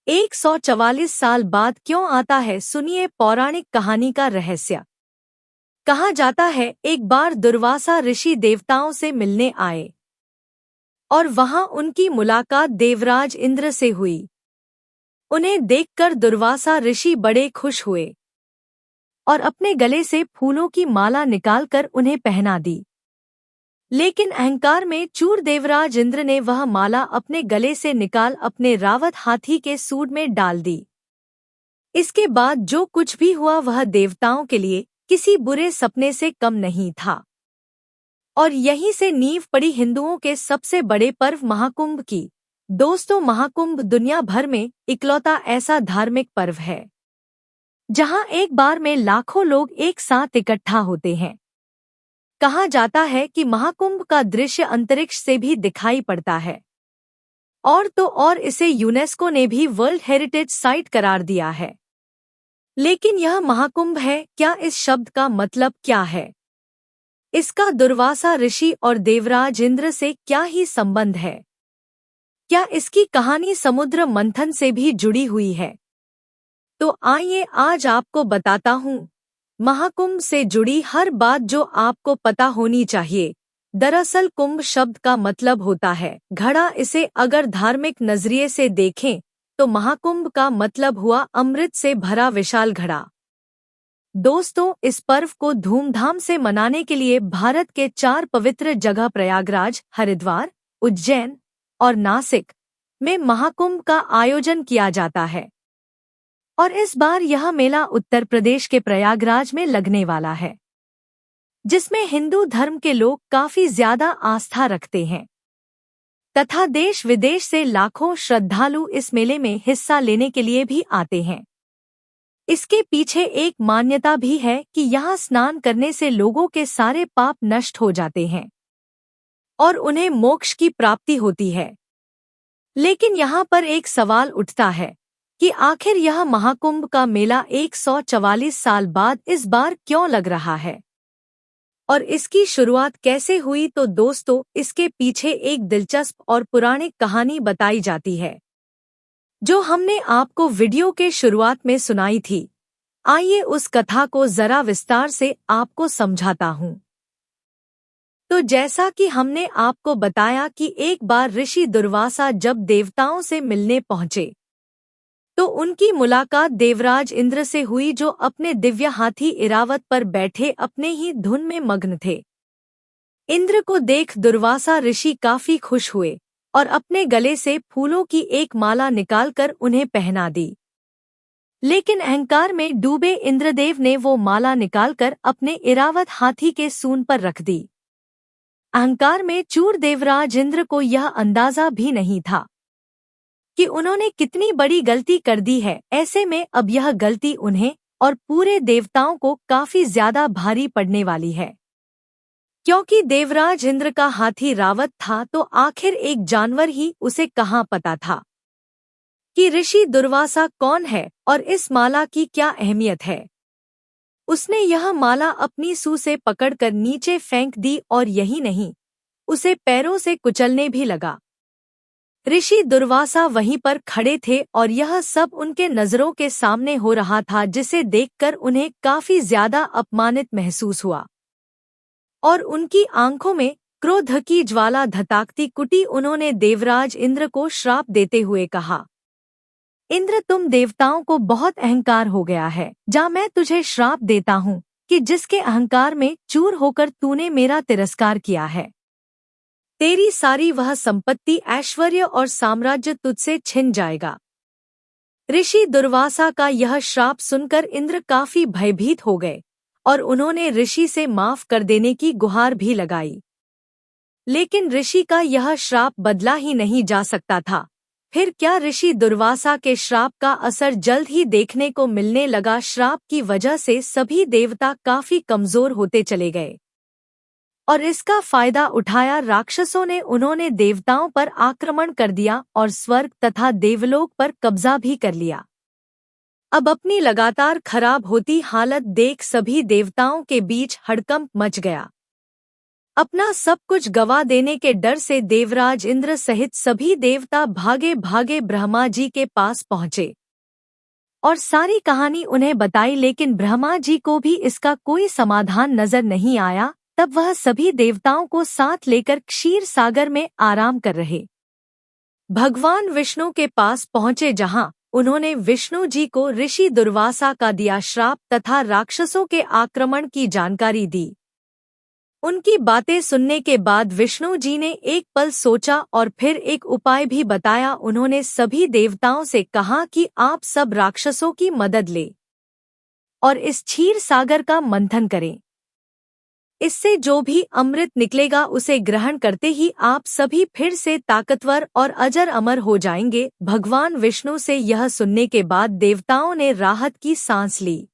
144 साल बाद क्यों आता है, सुनिए पौराणिक कहानी का रहस्य। कहा जाता है एक बार दुर्वासा ऋषि देवताओं से मिलने आए और वहां उनकी मुलाकात देवराज इंद्र से हुई। उन्हें देखकर दुर्वासा ऋषि बड़े खुश हुए और अपने गले से फूलों की माला निकालकर उन्हें पहना दी। लेकिन अहंकार में चूर देवराज इंद्र ने वह माला अपने गले से निकाल अपने रावत हाथी के सूंड में डाल दी। इसके बाद जो कुछ भी हुआ वह देवताओं के लिए किसी बुरे सपने से कम नहीं था और यहीं से नींव पड़ी हिंदुओं के सबसे बड़े पर्व महाकुंभ की। दोस्तों, महाकुंभ दुनिया भर में इकलौता ऐसा धार्मिक पर्व है जहां एक बार में लाखों लोग एक साथ इकट्ठा होते हैं। कहा जाता है कि महाकुंभ का दृश्य अंतरिक्ष से भी दिखाई पड़ता है और तो और इसे यूनेस्को ने भी वर्ल्ड हेरिटेज साइट करार दिया है। लेकिन यह महाकुंभ है क्या, इस शब्द का मतलब क्या है? इसका दुर्वासा ऋषि और देवराज इंद्र से क्या ही संबंध है? क्या इसकी कहानी समुद्र मंथन से भी जुड़ी हुई है? तो आइए आज आपको बताता हूँ महाकुंभ से जुड़ी हर बात जो आपको पता होनी चाहिए। दरअसल कुंभ शब्द का मतलब होता है घड़ा। इसे अगर धार्मिक नजरिए से देखें तो महाकुंभ का मतलब हुआ अमृत से भरा विशाल घड़ा। दोस्तों, इस पर्व को धूमधाम से मनाने के लिए भारत के 4 पवित्र जगह प्रयागराज, हरिद्वार, उज्जैन और नासिक में महाकुंभ का आयोजन किया जाता है और इस बार यह मेला उत्तर प्रदेश के प्रयागराज में लगने वाला है, जिसमें हिंदू धर्म के लोग काफी ज्यादा आस्था रखते हैं तथा देश विदेश से लाखों श्रद्धालु इस मेले में हिस्सा लेने के लिए भी आते हैं। इसके पीछे एक मान्यता भी है कि यहाँ स्नान करने से लोगों के सारे पाप नष्ट हो जाते हैं और उन्हें मोक्ष की प्राप्ति होती है। लेकिन यहाँ पर एक सवाल उठता है कि आखिर यह महाकुंभ का मेला 144 साल बाद इस बार क्यों लग रहा है और इसकी शुरुआत कैसे हुई। तो दोस्तों, इसके पीछे एक दिलचस्प और पुराणिक कहानी बताई जाती है जो हमने आपको वीडियो के शुरुआत में सुनाई थी। आइए उस कथा को जरा विस्तार से आपको समझाता हूँ। तो जैसा कि हमने आपको बताया कि एक बार ऋषि दुर्वासा जब देवताओं से मिलने पहुंचे तो उनकी मुलाकात देवराज इंद्र से हुई, जो अपने दिव्य हाथी इरावत पर बैठे अपने ही धुन में मग्न थे। इंद्र को देख दुर्वासा ऋषि काफी खुश हुए और अपने गले से फूलों की एक माला निकालकर उन्हें पहना दी। लेकिन अहंकार में डूबे इंद्रदेव ने वो माला निकालकर अपने इरावत हाथी के सूंड पर रख दी। अहंकार में चूर देवराज इंद्र को यह अंदाजा भी नहीं था कि उन्होंने कितनी बड़ी गलती कर दी है। ऐसे में अब यह गलती उन्हें और पूरे देवताओं को काफी ज्यादा भारी पड़ने वाली है, क्योंकि देवराज इंद्र का हाथी रावत था तो आखिर एक जानवर ही उसे कहाँ पता था कि ऋषि दुर्वासा कौन है और इस माला की क्या अहमियत है। उसने यह माला अपनी सूं से पकड़कर नीचे फेंक दी और यही नहीं, उसे पैरों से कुचलने भी लगा। ऋषि दुर्वासा वहीं पर खड़े थे और यह सब उनके नजरों के सामने हो रहा था, जिसे देखकर उन्हें काफी ज्यादा अपमानित महसूस हुआ और उनकी आंखों में क्रोध की ज्वाला धताकती कुटी। उन्होंने देवराज इंद्र को श्राप देते हुए कहा, इंद्र, तुम देवताओं को बहुत अहंकार हो गया है। जा, मैं तुझे श्राप देता हूँ कि जिसके अहंकार में चूर होकर तूने मेरा तिरस्कार किया है, तेरी सारी वह संपत्ति, ऐश्वर्य और साम्राज्य तुझसे छिन जाएगा। ऋषि दुर्वासा का यह श्राप सुनकर इंद्र काफी भयभीत हो गए और उन्होंने ऋषि से माफ कर देने की गुहार भी लगाई। लेकिन ऋषि का यह श्राप बदला ही नहीं जा सकता था। फिर क्या, ऋषि दुर्वासा के श्राप का असर जल्द ही देखने को मिलने लगा। श्राप की वजह से सभी देवता काफी कमजोर होते चले गए और इसका फायदा उठाया राक्षसों ने। उन्होंने देवताओं पर आक्रमण कर दिया और स्वर्ग तथा देवलोक पर कब्जा भी कर लिया। अब अपनी लगातार खराब होती हालत देख सभी देवताओं के बीच हड़कंप मच गया। अपना सब कुछ गवा देने के डर से देवराज इंद्र सहित सभी देवता भागे भागे ब्रह्मा जी के पास पहुँचे और सारी कहानी उन्हें बताई, लेकिन ब्रह्मा जी को भी इसका कोई समाधान नजर नहीं आया। तब वह सभी देवताओं को साथ लेकर क्षीर सागर में आराम कर रहे भगवान विष्णु के पास पहुँचे, जहाँ उन्होंने विष्णु जी को ऋषि दुर्वासा का दिया श्राप तथा राक्षसों के आक्रमण की जानकारी दी। उनकी बातें सुनने के बाद विष्णु जी ने एक पल सोचा और फिर एक उपाय भी बताया। उन्होंने सभी देवताओं से कहा कि आप सब राक्षसों की मदद ले और इस क्षीर सागर का मंथन करें। इससे जो भी अमृत निकलेगा उसे ग्रहण करते ही आप सभी फिर से ताकतवर और अजर अमर हो जाएंगे। भगवान विष्णु से यह सुनने के बाद देवताओं ने राहत की सांस ली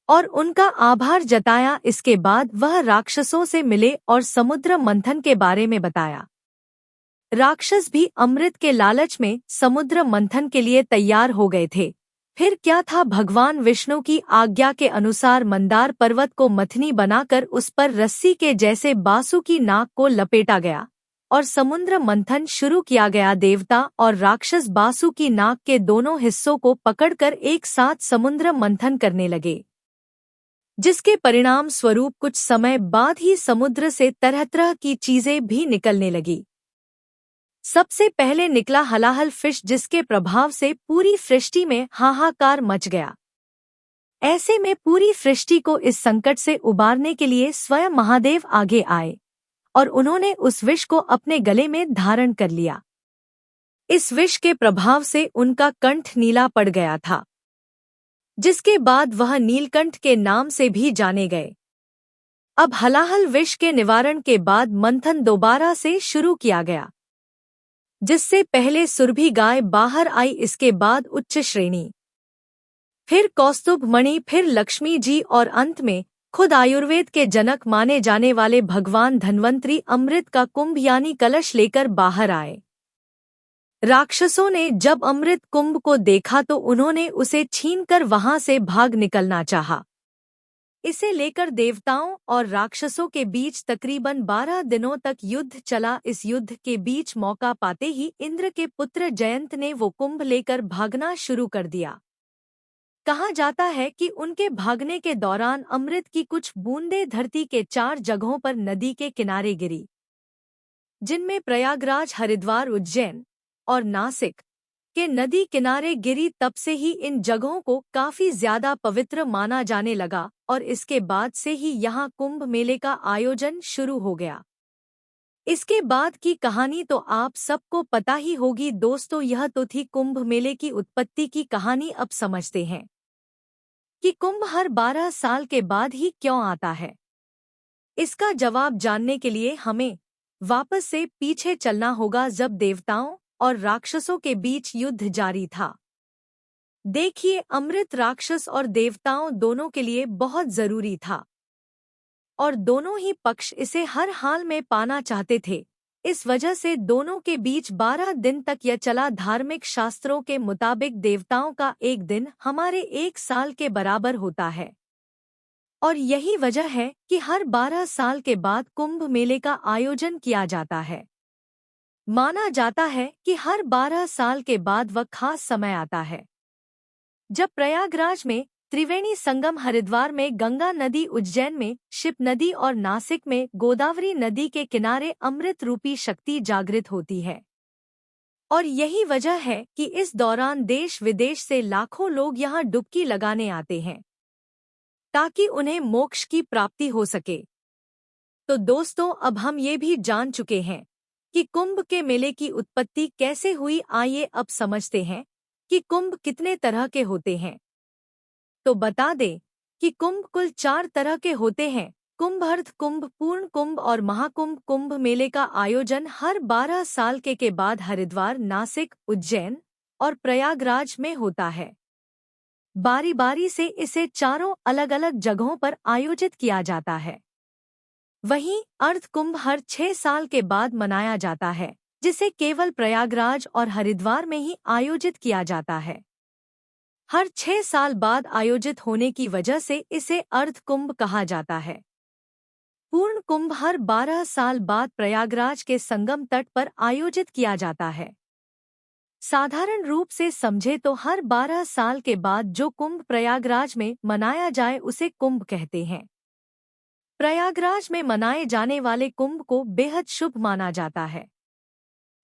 और उनका आभार जताया। इसके बाद वह राक्षसों से मिले और समुद्र मंथन के बारे में बताया। राक्षस भी अमृत के लालच में समुद्र मंथन के लिए तैयार हो गए थे। फिर क्या था, भगवान विष्णु की आज्ञा के अनुसार मंदार पर्वत को मथनी बनाकर उस पर रस्सी के जैसे बासु की नाक को लपेटा गया और समुद्र मंथन शुरू किया गया। देवता और राक्षस बासु की नाक के दोनों हिस्सों को पकड़कर एक साथ समुद्र मंथन करने लगे, जिसके परिणाम स्वरूप कुछ समय बाद ही समुद्र से तरह तरह की चीजें भी निकलने लगी। सबसे पहले निकला हलाहल फिश, जिसके प्रभाव से पूरी सृष्टि में हाहाकार मच गया। ऐसे में पूरी सृष्टि को इस संकट से उबारने के लिए स्वयं महादेव आगे आए और उन्होंने उस विष को अपने गले में धारण कर लिया। इस विष के प्रभाव से उनका कंठ नीला पड़ गया था, जिसके बाद वह नीलकंठ के नाम से भी जाने गए। अब हलाहल विष के निवारण के बाद मंथन दोबारा से शुरू किया गया, जिससे पहले सुरभि गाय बाहर आई, इसके बाद उच्च श्रेणी, फिर कौस्तुभ मणि, फिर लक्ष्मी जी और अंत में खुद आयुर्वेद के जनक माने जाने वाले भगवान धन्वंतरी अमृत का कुंभ यानी कलश लेकर बाहर आए। राक्षसों ने जब अमृत कुंभ को देखा तो उन्होंने उसे छीनकर वहां से भाग निकलना चाहा। इसे लेकर देवताओं और राक्षसों के बीच तकरीबन 12 दिनों तक युद्ध चला। इस युद्ध के बीच मौका पाते ही इंद्र के पुत्र जयंत ने वो कुंभ लेकर भागना शुरू कर दिया। कहा जाता है कि उनके भागने के दौरान अमृत की कुछ बूंदें धरती के 4 जगहों पर नदी के किनारे गिरी, जिनमें प्रयागराज, हरिद्वार, उज्जैन और नासिक के नदी किनारे गिरी। तब से ही इन जगहों को काफी ज्यादा पवित्र माना जाने लगा और इसके बाद से ही यहाँ कुंभ मेले का आयोजन शुरू हो गया। इसके बाद की कहानी तो आप सबको पता ही होगी दोस्तों। यह तो थी कुंभ मेले की उत्पत्ति की कहानी। अब समझते हैं कि कुंभ हर 12 साल के बाद ही क्यों आता है। इसका जवाब जानने के लिए हमें वापस से पीछे चलना होगा, जब देवताओं और राक्षसों के बीच युद्ध जारी था। देखिए, अमृत राक्षस और देवताओं दोनों के लिए बहुत जरूरी था और दोनों ही पक्ष इसे हर हाल में पाना चाहते थे। इस वजह से दोनों के बीच 12 दिन तक यह चला। धार्मिक शास्त्रों के मुताबिक देवताओं का एक दिन हमारे 1 साल के बराबर होता है और यही वजह है कि हर 12 साल के बाद कुंभ मेले का आयोजन किया जाता है। माना जाता है कि हर 12 साल के बाद वह खास समय आता है जब प्रयागराज में त्रिवेणी संगम, हरिद्वार में गंगा नदी, उज्जैन में शिव नदी और नासिक में गोदावरी नदी के किनारे अमृत रूपी शक्ति जागृत होती है। और यही वजह है कि इस दौरान देश विदेश से लाखों लोग यहाँ डुबकी लगाने आते हैं ताकि उन्हें मोक्ष की प्राप्ति हो सके। तो दोस्तों, अब हम ये भी जान चुके हैं कि कुंभ के मेले की उत्पत्ति कैसे हुई। आइए अब समझते हैं कि कुंभ कितने तरह के होते हैं। तो बता दें कि कुंभ कुल 4 तरह के होते हैं: कुंभ, अर्ध कुंभ, पूर्ण कुंभ और महाकुंभ। कुंभ मेले का आयोजन हर 12 साल के बाद हरिद्वार, नासिक, उज्जैन और प्रयागराज में होता है। बारी बारी से इसे चारों अलग अलग जगहों पर आयोजित किया जाता है। वहीं अर्ध कुंभ हर 6 साल के बाद मनाया जाता है, जिसे केवल प्रयागराज और हरिद्वार में ही आयोजित किया जाता है। हर 6 साल बाद आयोजित होने की वजह से इसे अर्ध कुंभ कहा जाता है। पूर्ण कुंभ हर 12 साल बाद प्रयागराज के संगम तट पर आयोजित किया जाता है। साधारण रूप से समझे तो हर 12 साल के बाद जो कुंभ प्रयागराज में मनाया जाए उसे कुंभ कहते हैं। प्रयागराज में मनाए जाने वाले कुंभ को बेहद शुभ माना जाता है।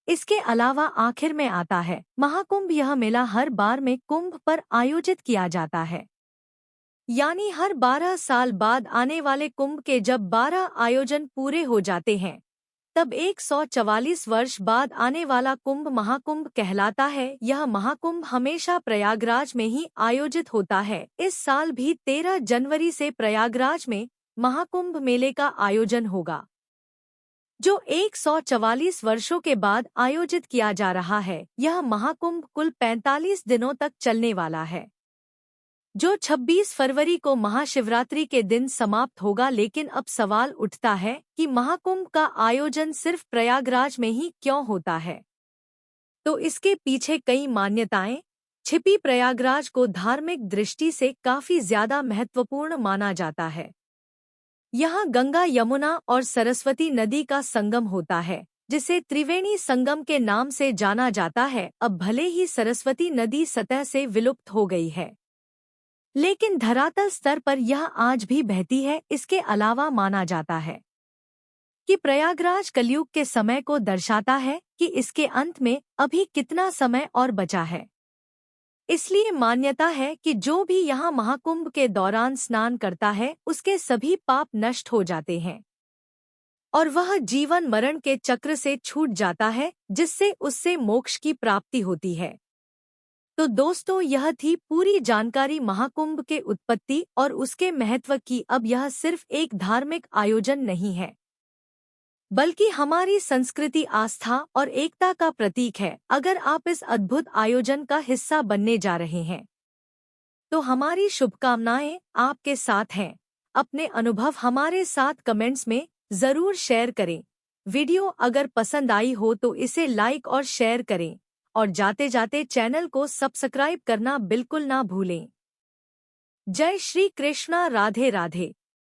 इसके अलावा आखिर में आता है महाकुंभ। यह मेला हर बार में कुंभ पर आयोजित किया जाता है, यानी हर 12 साल बाद आने वाले कुंभ के जब 12 आयोजन पूरे हो जाते हैं तब 144 वर्ष बाद आने वाला कुंभ महाकुंभ कहलाता है। यह महाकुंभ हमेशा प्रयागराज में ही आयोजित होता है। इस साल भी 13 जनवरी से प्रयागराज में महाकुंभ मेले का आयोजन होगा, जो 144 वर्षों के बाद आयोजित किया जा रहा है। यह महाकुंभ कुल 45 दिनों तक चलने वाला है, जो 26 फरवरी को महाशिवरात्रि के दिन समाप्त होगा। लेकिन अब सवाल उठता है कि महाकुंभ का आयोजन सिर्फ प्रयागराज में ही क्यों होता है? तो इसके पीछे कई मान्यताएं छिपी। प्रयागराज को धार्मिक दृष्टि से काफी ज्यादा महत्वपूर्ण माना जाता है। यहाँ गंगा, यमुना और सरस्वती नदी का संगम होता है, जिसे त्रिवेणी संगम के नाम से जाना जाता है। अब भले ही सरस्वती नदी सतह से विलुप्त हो गई है, लेकिन धरातल स्तर पर यह आज भी बहती है। इसके अलावा माना जाता है कि प्रयागराज कलयुग के समय को दर्शाता है कि इसके अंत में अभी कितना समय और बचा है। इसलिए मान्यता है कि जो भी यहाँ महाकुंभ के दौरान स्नान करता है उसके सभी पाप नष्ट हो जाते हैं और वह जीवन मरण के चक्र से छूट जाता है, जिससे उससे मोक्ष की प्राप्ति होती है। तो दोस्तों, यह थी पूरी जानकारी महाकुंभ के उत्पत्ति और उसके महत्व की। अब यह सिर्फ एक धार्मिक आयोजन नहीं है, बल्कि हमारी संस्कृति, आस्था और एकता का प्रतीक है। अगर आप इस अद्भुत आयोजन का हिस्सा बनने जा रहे हैं तो हमारी शुभकामनाएं आपके साथ हैं। अपने अनुभव हमारे साथ कमेंट्स में जरूर शेयर करें। वीडियो अगर पसंद आई हो तो इसे लाइक और शेयर करें और जाते जाते चैनल को सब्सक्राइब करना बिल्कुल ना भूलें। जय श्री कृष्णा। राधे राधे।